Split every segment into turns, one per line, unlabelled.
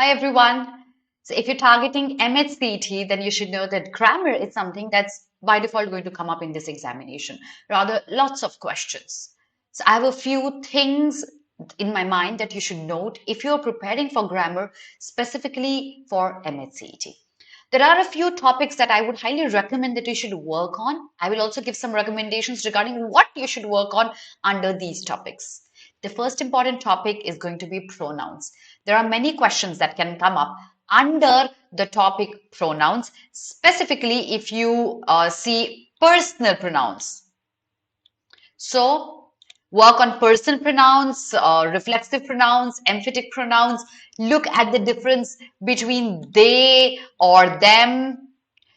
Hi everyone. So if you're targeting MH-CET, then you should know that grammar is something that's by default going to come up in this examination. Rather, lots of questions. So I have a few things in my mind that you should note if you're preparing for grammar specifically for MH-CET. There are a few topics that I would highly recommend that you should work on. I will also give some recommendations regarding what you should work on under these topics. The first important topic is going to be pronouns. There are many questions that can come up under the topic pronouns, specifically if you see personal pronouns. So work on personal pronouns, reflexive pronouns, emphatic pronouns. Look at the difference between they or them.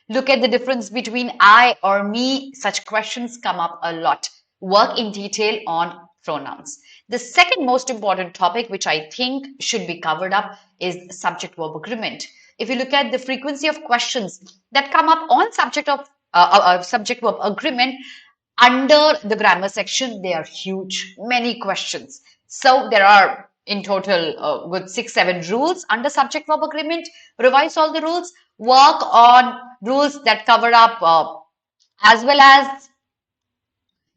Look at the difference between I or me. Such questions come up a lot. Work in detail on pronouns. The second most important topic, which I think should be covered up, is subject-verb agreement. If you look at the frequency of questions that come up on subject-verb agreement, under the grammar section, they are huge, many questions. So there are in total good 6-7 rules under subject verb agreement. Revise all the rules, work on rules that cover up as well as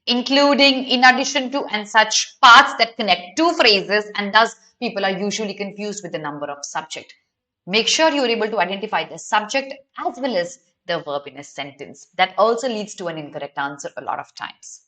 including, in addition to, and such parts that connect two phrases, and thus people are usually confused with the number of subject. Make sure you're able to identify the subject as well as the verb in a sentence. That also leads to an incorrect answer a lot of times.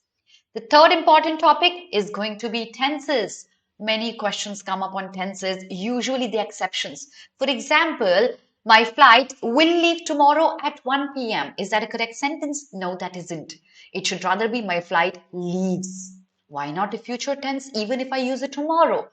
The third important topic is going to be tenses. Many questions come up on tenses, usually the exceptions. For example, my flight will leave tomorrow at 1 p.m. Is that a correct sentence? No, that isn't. It should rather be my flight leaves. Why not a future tense even if I use it tomorrow?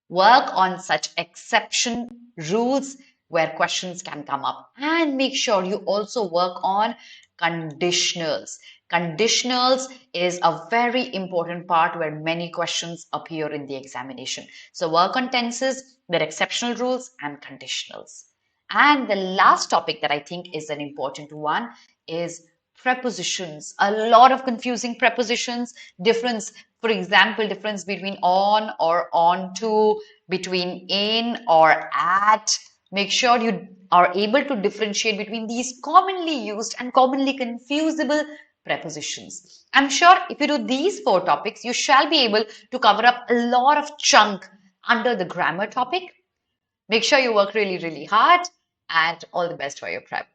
Work on such exception rules where questions can come up, and make sure you also work on conditionals. Conditionals is a very important part where many questions appear in the examination. So work on tenses, their exceptional rules, and conditionals. And the last topic that I think is an important one is prepositions. A lot of confusing prepositions, difference, for example, difference between on or on to, between in or at. Make sure you are able to differentiate between these commonly used and commonly confusable prepositions. I'm sure if you do these 4 topics, you shall be able to cover up a lot of chunk under the grammar topic. Make sure you work really, really hard, and all the best for your prep.